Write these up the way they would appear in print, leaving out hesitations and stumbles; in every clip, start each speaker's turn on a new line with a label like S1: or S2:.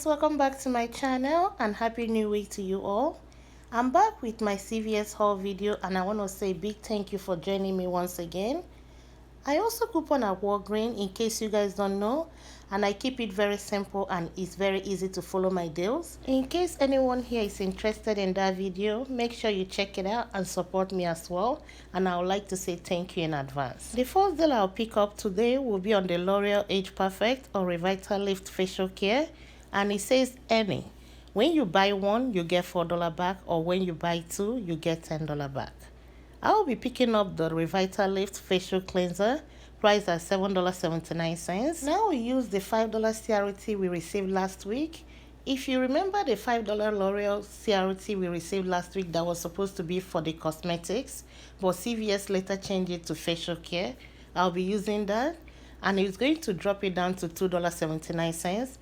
S1: guys, welcome back to my channel and happy new week to you all. I'm back with my CVS haul video and I want to say a big thank you for joining me once again. I also coupon at Walgreens in case you guys don't know, and I keep it very simple and it's very easy to follow my deals. In case anyone here is interested in that video, make sure you check it out and support me as well, and I would like to say thank you in advance. The first deal I'll pick up today will be on the L'Oreal Age Perfect or Revitalift facial care, and it says any. When you buy one, you get $4 back, or when you buy two, you get $10 back. I'll be picking up the Revitalift facial cleanser, priced at $7.79. Now we use the $5 CRT we received last week. If you remember the $5 L'Oreal CRT we received last week that was supposed to be for the cosmetics, but CVS later changed it to facial care, I'll be using that, and it's going to drop it down to $2.79.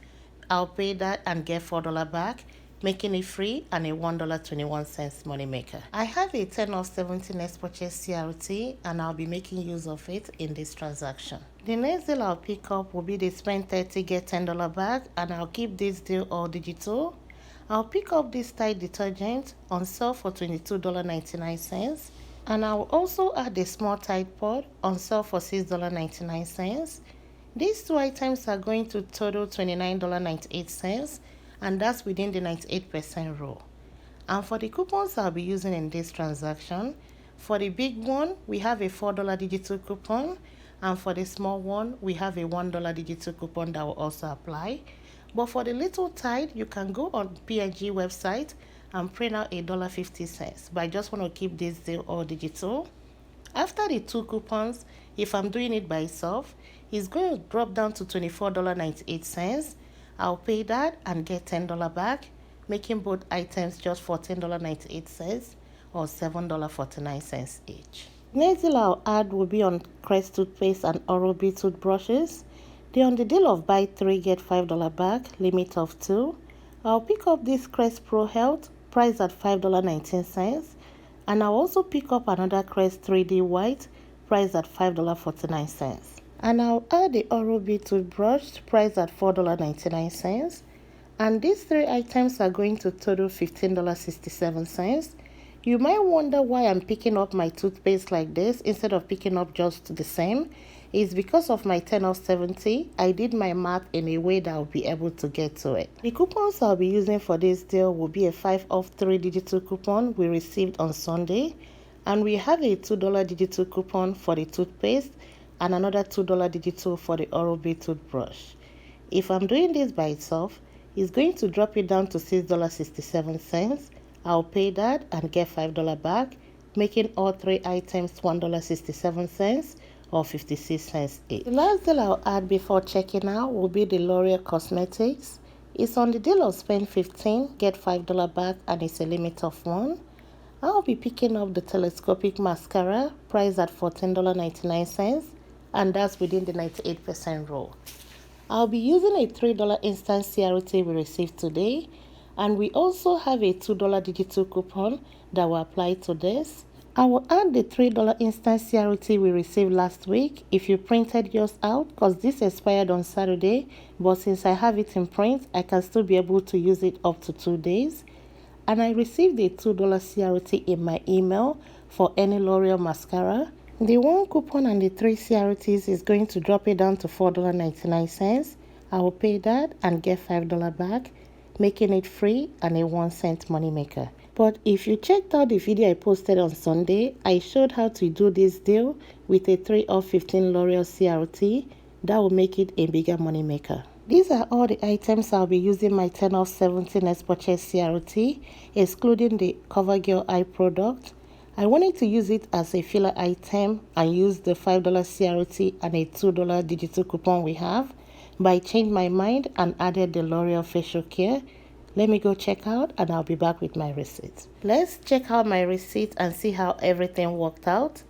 S1: I'll pay that and get $4 back, making it free and a $1.21 money maker. I have a 10 off 70 next purchase CRT and I'll be making use of it in this transaction. The next deal I'll pick up will be the spend 30 get $10 back, and I'll keep this deal all digital. I'll pick up this Tide detergent on sale for $22.99, and I'll also add a small Tide pod on sale for $6.99. These two items are going to total $29.98, and that's within the 98% rule. And for the coupons I'll be using in this transaction, for the big one, we have a $4 digital coupon, and for the small one, we have a $1 digital coupon that will also apply. But for the little Tide, you can go on P&G website and print out $1.50, but I just want to keep this deal all digital. After the two coupons, if I'm doing it by itself, it's going to drop down to $24.98. I'll pay that and get $10 back, making both items just $14.98 or $7.49 each. Next deal I'll add will be on Crest toothpaste and Oral-B toothbrushes. They're on the deal of buy 3 get $5 back, limit of 2. I'll pick up this Crest Pro Health, priced at $5.19, and I'll also pick up another Crest 3D White, priced at $5.49. And I'll add the Oral-B toothbrush, priced at $4.99. And these three items are going to total $15.67. You might wonder why I'm picking up my toothpaste like this instead of picking up just the same. It's because of my 10 off 70. I did my math in a way that I'll be able to get to it. The coupons I'll be using for this deal will be a 5 off 3 digital coupon we received on Sunday. And we have a $2 digital coupon for the toothpaste and another $2 digital for the Oral-B toothbrush. If I'm doing this by itself, it's going to drop it down to $6.67. I'll pay that and get $5 back, making all three items $1.67 or 56 cents each. The last deal I'll add before checking out will be the L'Oreal Cosmetics. It's on the deal of spend 15, get $5 back, and it's a limit of 1. I'll be picking up the telescopic mascara, priced at $14.99, and that's within the 98% rule. I'll be using a $3 instant CRT we received today, and we also have a $2 digital coupon that will apply to this. I will add the $3 instant CRT we received last week if you printed yours out, because this expired on Saturday, but since I have it in print, I can still be able to use it up to 2 days. And I received a $2 CRT in my email for any L'Oreal mascara. The 1 coupon and the 3 CRTs is going to drop it down to $4.99. I will pay that and get $5 back, making it free and a 1 cent money maker. But if you checked out the video I posted on Sunday, I showed how to do this deal with a 3 off 15 L'Oreal CRT. That will make it a bigger money maker. These are all the items I'll be using my 10 off 70 next purchase CRT, excluding the CoverGirl eye product. I wanted to use it as a filler item and use the $5 CRT and a $2 digital coupon we have, but I changed my mind and added the L'Oreal facial care. Let me go check out and I'll be back with my receipt. Let's check out my receipt and see how everything worked out.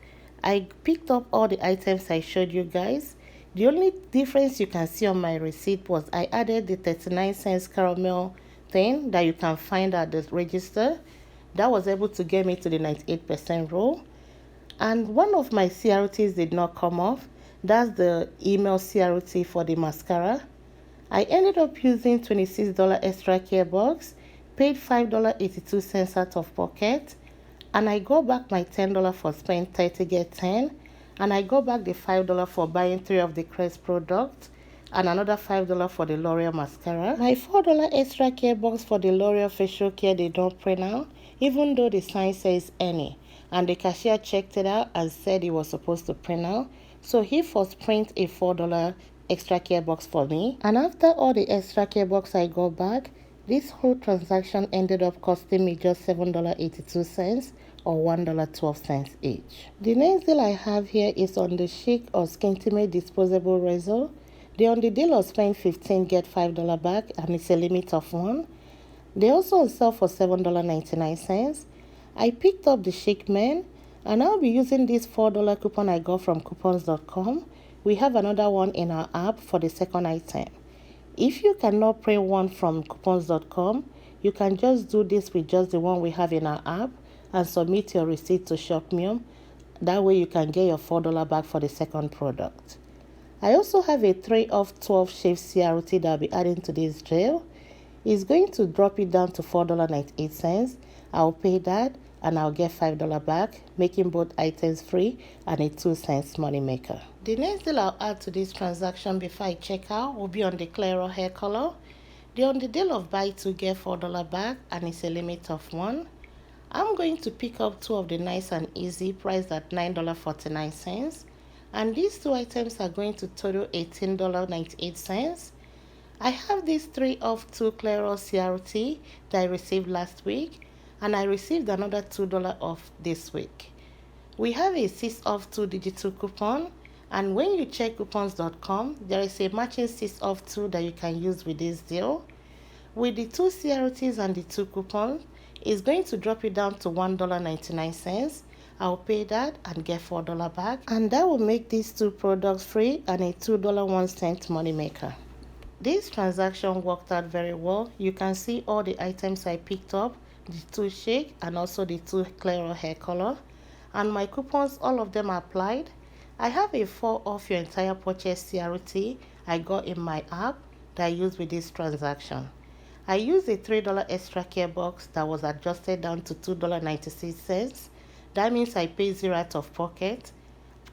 S1: I picked up all the items I showed you guys. The only difference you can see on my receipt was I added the 39 cents caramel thing that you can find at the register. That was able to get me to the 98% rule. And one of my CRTs did not come off. That's the email CRT for the mascara. I ended up using $26 extra care box, paid $5.82 out of pocket, and I got back my $10 for spend 30 get 10, and I got back the $5 for buying 3 of the Crest products, and another $5 for the L'Oreal mascara. My $4 extra care box for the L'Oreal facial care did not print out, even though the sign says any, and the cashier checked it out and said it was supposed to print out, so he forced print a $4 extra care box for me. And after all the extra care box I got back, this whole transaction ended up costing me just $7.82 or $1.12 each. The next deal I have here is on the Chic or Skintimate disposable razor. They're on the deal of spend 15 get $5 back, and it's a limit of 1. They also on sale for $7.99. I picked up the Chic Men, and I'll be using this $4 coupon I got from coupons.com. We have another one in our app for the second item. If you cannot print one from coupons.com, you can just do this with just the one we have in our app and submit your receipt to Shopkick. That way you can get your $4 back for the second product. I also have a 3 of 12 shaved CRT that I'll be adding to this deal. It's going to drop it down to $4.98. I'll pay that and I'll get $5 back, making both items free and a 2-cent money maker. The next deal I'll add to this transaction before I check out will be on the Claro hair color. They're on the deal of buy 2 get $4 back, and it's a limit of 1. I'm going to pick up 2 of the Nice and Easy priced at $9.49, and these 2 items are going to total $18.98. I have these 3 of 2 Claro CRT that I received last week, and I received another $2 off this week. We have a 6 of 2 digital coupon, and when you check coupons.com, there is a matching 6 of 2 that you can use with this deal. With the 2 CRTs and the 2 coupons, it's going to drop it down to $1.99. I'll pay that and get $4 back, and that will make these 2 products free and a $2.01 money maker. This transaction worked out very well. You can see all the items I picked up, the 2 Chic and also the 2 Claro hair color, and my coupons, all of them are applied. I have a 4 off your entire purchase CRT I got in my app that I used with this transaction. I used a $3 extra care box that was adjusted down to $2.96. That means I paid 0 out of pocket,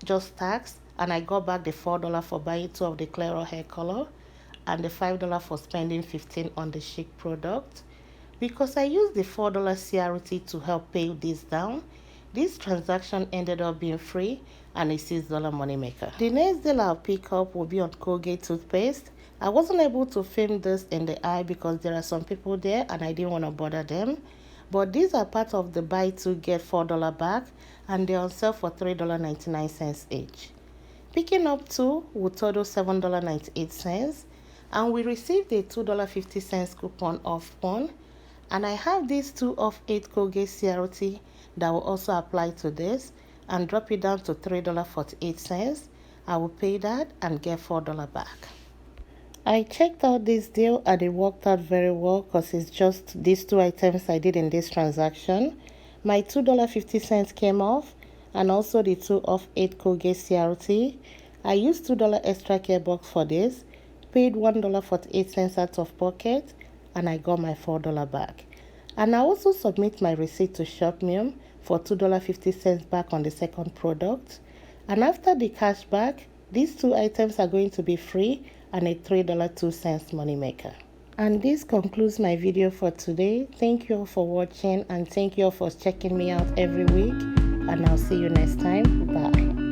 S1: just tax, and I got back the $4 for buying 2 of the Claro hair color and the $5 for spending 15 on the Chic product. Because I used the $4 CRT to help pay this down, this transaction ended up being free and a $6 money maker. The next deal I'll pick up will be on Colgate toothpaste. I wasn't able to film this in the eye because there are some people there and I didn't want to bother them. But these are part of the buy 2 get $4 back, and they're on sale for $3.99 each. Picking up 2 will total $7.98, and we received a $2.50 coupon off one. And I have these 2 of 8 Colgate CRT that will also apply to this and drop it down to $3.48. I will pay that and get $4 back. I checked out this deal and it worked out very well because it's just these 2 items I did in this transaction. My $2.50 came off, and also the 2 of 8 Colgate CRT. I used $2 extra care box for this, paid $1.48 out of pocket, and I got my $4 back. And I also submit my receipt to Shopkick for $2.50 back on the second product. And after the cash back, these 2 items are going to be free and a $3.02 money maker. And this concludes my video for today. Thank you all for watching, and thank you all for checking me out every week, and I'll see you next time. Bye.